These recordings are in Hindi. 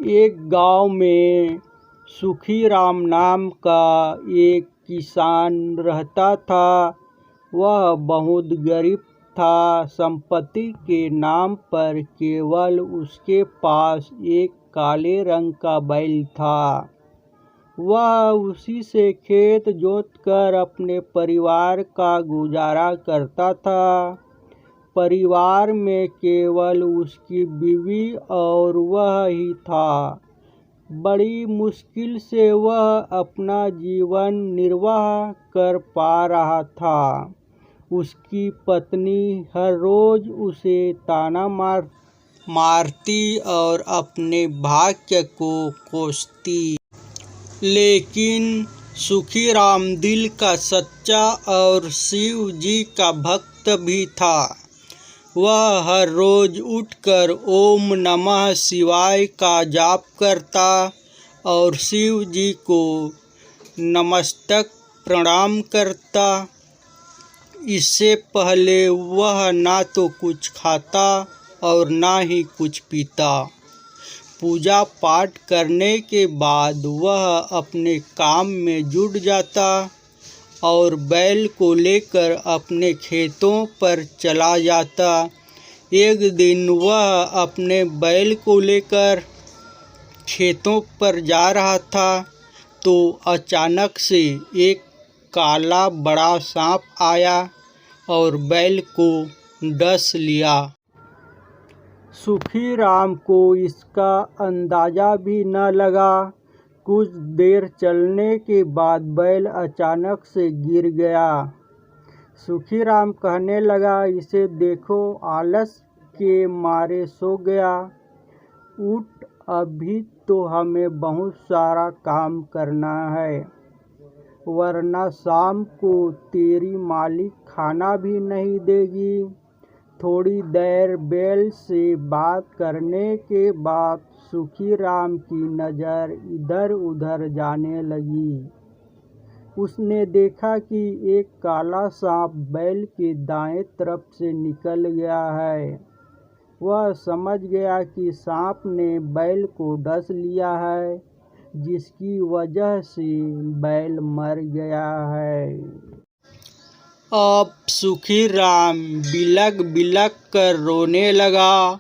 एक गांव में सुखीराम नाम का एक किसान रहता था। वह बहुत गरीब था। संपत्ति के नाम पर केवल उसके पास एक काले रंग का बैल था। वह उसी से खेत जोतकर अपने परिवार का गुजारा करता था। परिवार में केवल उसकी बीवी और वह ही था। बड़ी मुश्किल से वह अपना जीवन निर्वाह कर पा रहा था। उसकी पत्नी हर रोज उसे ताना मारती और अपने भाग्य को कोसती। लेकिन सुखीराम दिल का सच्चा और शिव जी का भक्त भी था। वह हर रोज उठकर ओम नमः शिवाय का जाप करता और शिव जी को नमस्तक प्रणाम करता। इससे पहले वह ना तो कुछ खाता और ना ही कुछ पीता। पूजा पाठ करने के बाद वह अपने काम में जुट जाता और बैल को लेकर अपने खेतों पर चला जाता। एक दिन वह अपने बैल को लेकर खेतों पर जा रहा था तो अचानक से एक काला बड़ा सांप आया और बैल को डस लिया। सुखीराम को इसका अंदाजा भी न लगा। कुछ देर चलने के बाद बैल अचानक से गिर गया। सुखीराम कहने लगा, इसे देखो, आलस के मारे सो गया। उठ, अभी तो हमें बहुत सारा काम करना है, वरना शाम को तेरी मालिक खाना भी नहीं देगी। थोड़ी देर बैल से बात करने के बाद सुखीराम की नज़र इधर उधर जाने लगी। उसने देखा कि एक काला सांप बैल के दाएं तरफ से निकल गया है। वह समझ गया कि सांप ने बैल को डस लिया है, जिसकी वजह से बैल मर गया है। अब सुखीराम बिलख बिलख कर रोने लगा,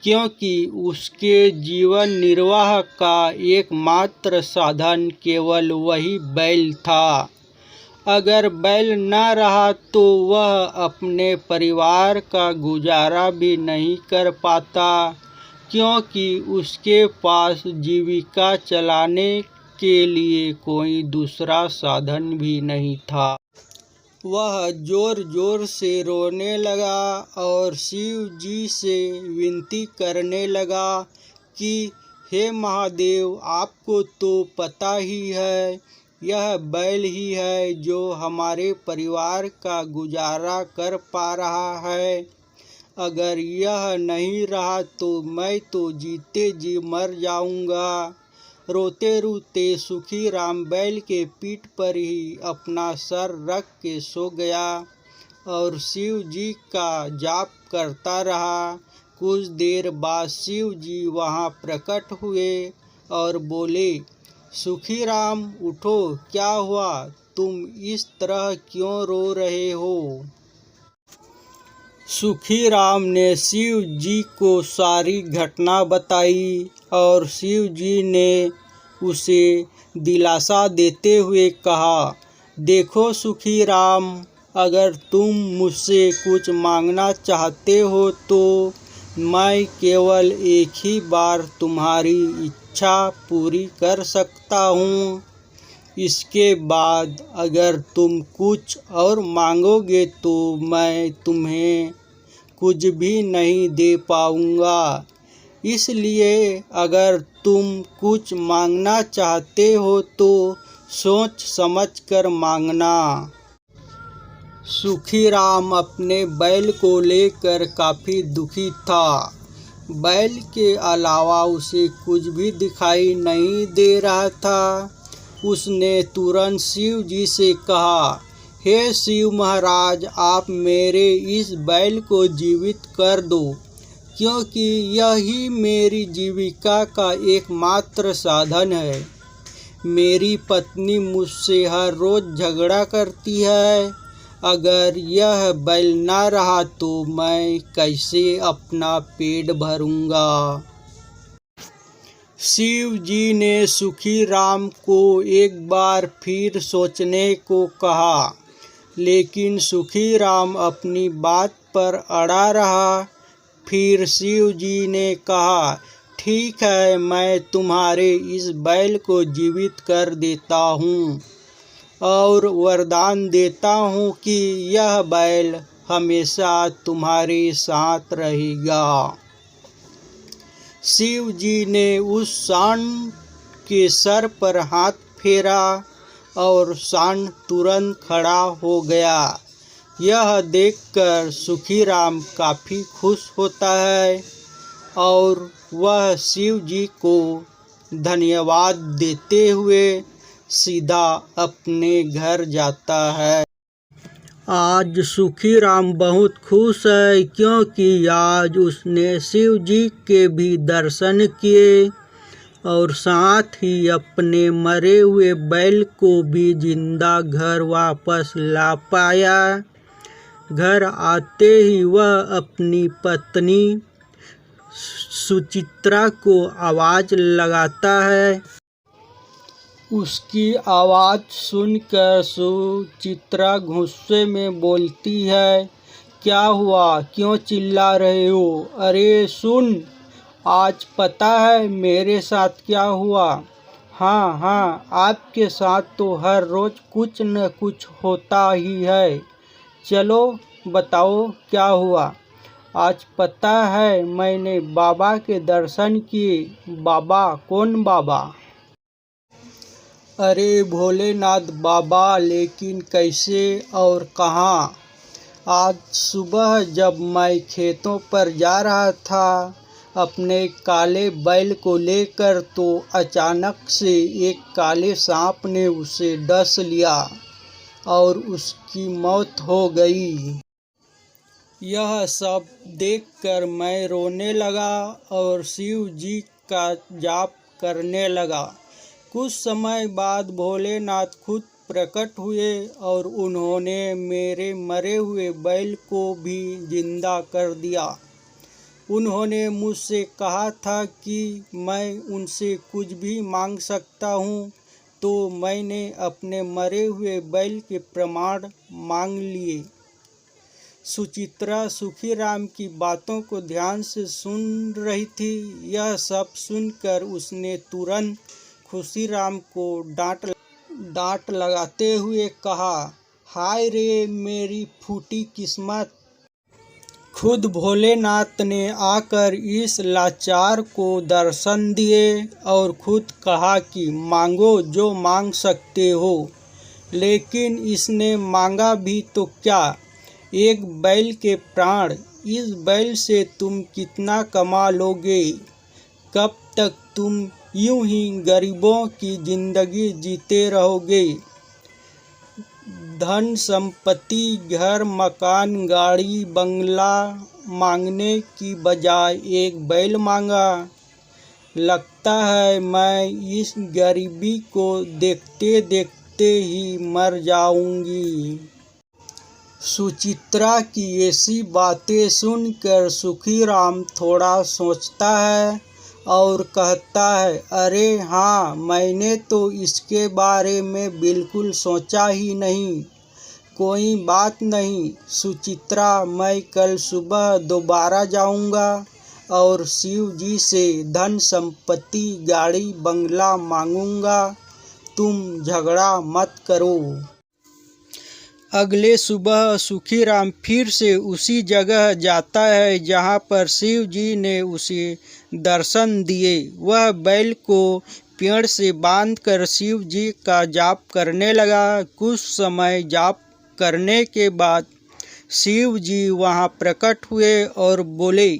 क्योंकि उसके जीवन निर्वाह का एकमात्र साधन केवल वही बैल था। अगर बैल न रहा तो वह अपने परिवार का गुजारा भी नहीं कर पाता, क्योंकि उसके पास जीविका चलाने के लिए कोई दूसरा साधन भी नहीं था। वह जोर जोर से रोने लगा और शिव जी से विनती करने लगा कि हे महादेव, आपको तो पता ही है, यह बैल ही है जो हमारे परिवार का गुजारा कर पा रहा है। अगर यह नहीं रहा तो मैं तो जीते जी मर जाऊंगा। रोते रोते सुखीराम बैल के पीठ पर ही अपना सर रख के सो गया और शिव जी का जाप करता रहा। कुछ देर बाद शिव जी वहाँ प्रकट हुए और बोले, सुखीराम उठो, क्या हुआ, तुम इस तरह क्यों रो रहे हो? सुखीराम ने शिव जी को सारी घटना बताई और शिव जी ने उसे दिलासा देते हुए कहा, देखो सुखीराम, अगर तुम मुझसे कुछ मांगना चाहते हो तो मैं केवल एक ही बार तुम्हारी इच्छा पूरी कर सकता हूँ। इसके बाद अगर तुम कुछ और मांगोगे तो मैं तुम्हें कुछ भी नहीं दे पाऊँगा। इसलिए अगर तुम कुछ मांगना चाहते हो तो सोच समझ कर मांगना। सुखीराम अपने बैल को लेकर काफ़ी दुखी था। बैल के अलावा उसे कुछ भी दिखाई नहीं दे रहा था। उसने तुरंत शिव जी से कहा, हे शिव महाराज, आप मेरे इस बैल को जीवित कर दो क्योंकि यही मेरी जीविका का एकमात्र साधन है। मेरी पत्नी मुझसे हर रोज झगड़ा करती है। अगर यह बैल ना रहा तो मैं कैसे अपना पेट भरूंगा। शिव जी ने सुखीराम को एक बार फिर सोचने को कहा, लेकिन सुखीराम अपनी बात पर अड़ा रहा। फिर शिव जी ने कहा, ठीक है, मैं तुम्हारे इस बैल को जीवित कर देता हूँ और वरदान देता हूँ कि यह बैल हमेशा तुम्हारे साथ रहेगा। शिव जी ने उस सांड के सर पर हाथ फेरा और सांड तुरंत खड़ा हो गया। यह देखकर सुखीराम काफ़ी खुश होता है और वह शिव जी को धन्यवाद देते हुए सीधा अपने घर जाता है। आज सुखीराम बहुत खुश है, क्योंकि आज उसने शिव जी के भी दर्शन किए और साथ ही अपने मरे हुए बैल को भी जिंदा घर वापस ला पाया। घर आते ही वह अपनी पत्नी सुचित्रा को आवाज़ लगाता है। उसकी आवाज़ सुनकर सुचित्रा गुस्से में बोलती है, क्या हुआ, क्यों चिल्ला रहे हो? अरे सुन, आज पता है मेरे साथ क्या हुआ? हाँ, आपके साथ तो हर रोज़ कुछ न कुछ होता ही है। चलो बताओ क्या हुआ। आज पता है मैंने बाबा के दर्शन किए। बाबा? कौन बाबा? अरे भोलेनाथ बाबा, लेकिन कैसे और कहाँ? आज सुबह जब मैं खेतों पर जा रहा था अपने काले बैल को लेकर, तो अचानक से एक काले सांप ने उसे डस लिया और उसकी मौत हो गई। यह सब देखकर मैं रोने लगा और शिव जी का जाप करने लगा। कुछ समय बाद भोलेनाथ खुद प्रकट हुए और उन्होंने मेरे मरे हुए बैल को भी जिंदा कर दिया। उन्होंने मुझसे कहा था कि मैं उनसे कुछ भी मांग सकता हूँ, तो मैंने अपने मरे हुए बैल के प्रमाण मांग लिए। सुचित्रा सुखीराम की बातों को ध्यान से सुन रही थी। यह सब सुनकर उसने तुरंत खुशीराम को डांट लगाते हुए कहा, हाय रे मेरी फूटी किस्मत। खुद भोलेनाथ ने आकर इस लाचार को दर्शन दिए और खुद कहा कि मांगो जो मांग सकते हो। लेकिन इसने मांगा भी तो क्या, एक बैल के प्राण। इस बैल से तुम कितना कमा लोगे? कब तक तुम यूं ही गरीबों की जिंदगी जीते रहोगे? धन संपत्ति, घर मकान, गाड़ी बंगला मांगने की बजाय एक बैल मांगा। लगता है मैं इस गरीबी को देखते देखते ही मर जाऊंगी। सुचित्रा की ऐसी बातें सुनकर सुखीराम थोड़ा सोचता है और कहता है, अरे हाँ, मैंने तो इसके बारे में बिल्कुल सोचा ही नहीं। कोई बात नहीं सुचित्रा, मैं कल सुबह दोबारा जाऊंगा और शिव जी से धन संपत्ति, गाड़ी बंगला मांगूंगा। तुम झगड़ा मत करो। अगले सुबह सुखीराम फिर से उसी जगह जाता है जहाँ पर शिव जी ने उसे दर्शन दिए। वह बैल को पेड़ से बांधकर शिव जी का जाप करने लगा। कुछ समय जाप करने के बाद शिव जी वहाँ प्रकट हुए और बोले,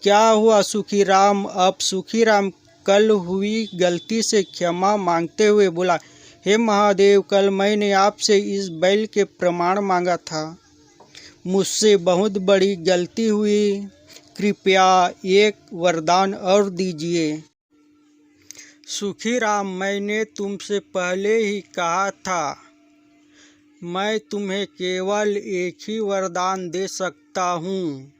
क्या हुआ सुखीराम? अब सुखीराम कल हुई गलती से क्षमा मांगते हुए बोला, हे महादेव, कल मैंने आपसे इस बैल के प्रमाण मांगा था। मुझसे बहुत बड़ी गलती हुई। कृपया एक वरदान और दीजिए। सुखीराम, मैंने तुमसे पहले ही कहा था, मैं तुम्हें केवल एक ही वरदान दे सकता हूँ।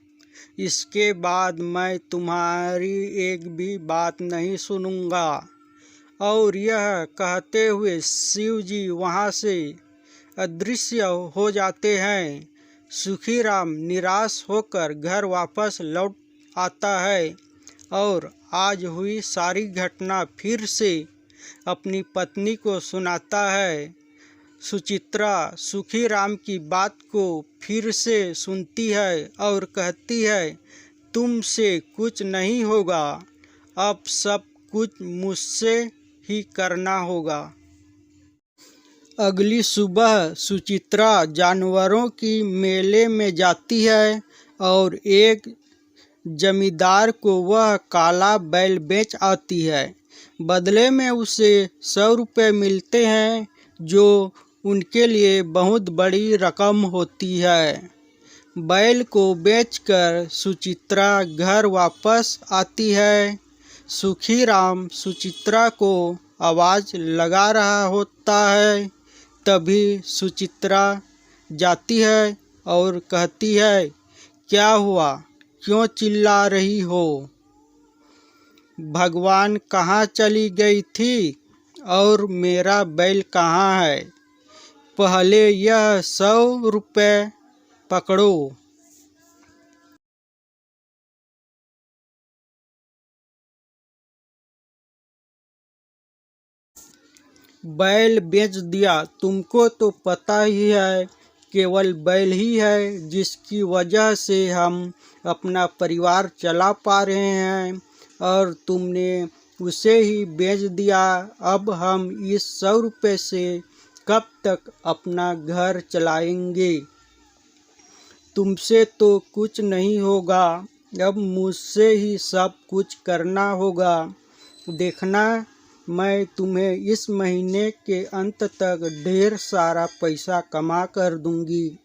इसके बाद मैं तुम्हारी एक भी बात नहीं सुनूंगा। और यह कहते हुए शिव जी वहाँ से अदृश्य हो जाते हैं। सुखीराम निराश होकर घर वापस लौट आता है और आज हुई सारी घटना फिर से अपनी पत्नी को सुनाता है। सुचित्रा सुखीराम की बात को फिर से सुनती है और कहती है, तुमसे कुछ नहीं होगा, अब सब कुछ मुझसे ही करना होगा। अगली सुबह सुचित्रा जानवरों की मेले में जाती है और एक जमींदार को वह काला बैल बेच आती है। बदले में उसे 100 रुपये मिलते हैं, जो उनके लिए बहुत बड़ी रकम होती है। बैल को बेचकर सुचित्रा घर वापस आती है। सुखीराम सुचित्रा को आवाज़ लगा रहा होता है। तभी सुचित्रा जाती है और कहती है, क्या हुआ, क्यों चिल्ला रही हो? भगवान कहाँ चली गई थी और मेरा बैल कहाँ है? पहले यह 100 रुपये पकड़ो। बैल बेच दिया। तुमको तो पता ही है, केवल बैल ही है जिसकी वजह से हम अपना परिवार चला पा रहे हैं और तुमने उसे ही बेच दिया। अब हम इस 100 रुपये से कब तक अपना घर चलाएंगे? तुमसे तो कुछ नहीं होगा, अब मुझसे ही सब कुछ करना होगा। देखना, मैं तुम्हें इस महीने के अंत तक ढेर सारा पैसा कमा कर दूंगी।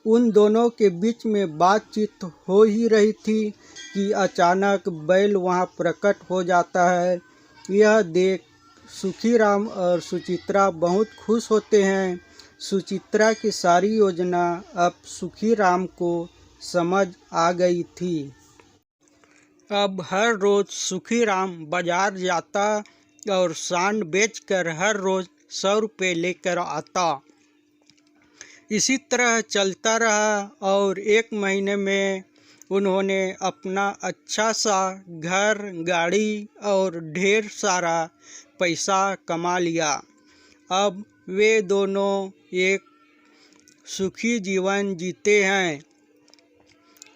उन दोनों के बीच में बातचीत हो ही रही थी कि अचानक बैल वहां प्रकट हो जाता है। यह देख सुखीराम और सुचित्रा बहुत खुश होते हैं। सुचित्रा की सारी योजना अब सुखीराम को समझ आ गई थी। अब हर रोज़ सुखीराम बाजार जाता और सांड बेचकर हर रोज़ 100 रुपये लेकर आता। इसी तरह चलता रहा और एक महीने में उन्होंने अपना अच्छा सा घर, गाड़ी और ढेर सारा पैसा कमा लिया। अब वे दोनों एक सुखी जीवन जीते हैं।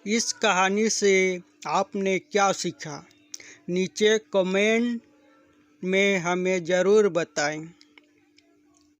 इस कहानी से आपने क्या सीखा? नीचे कमेंट में हमें ज़रूर बताएं।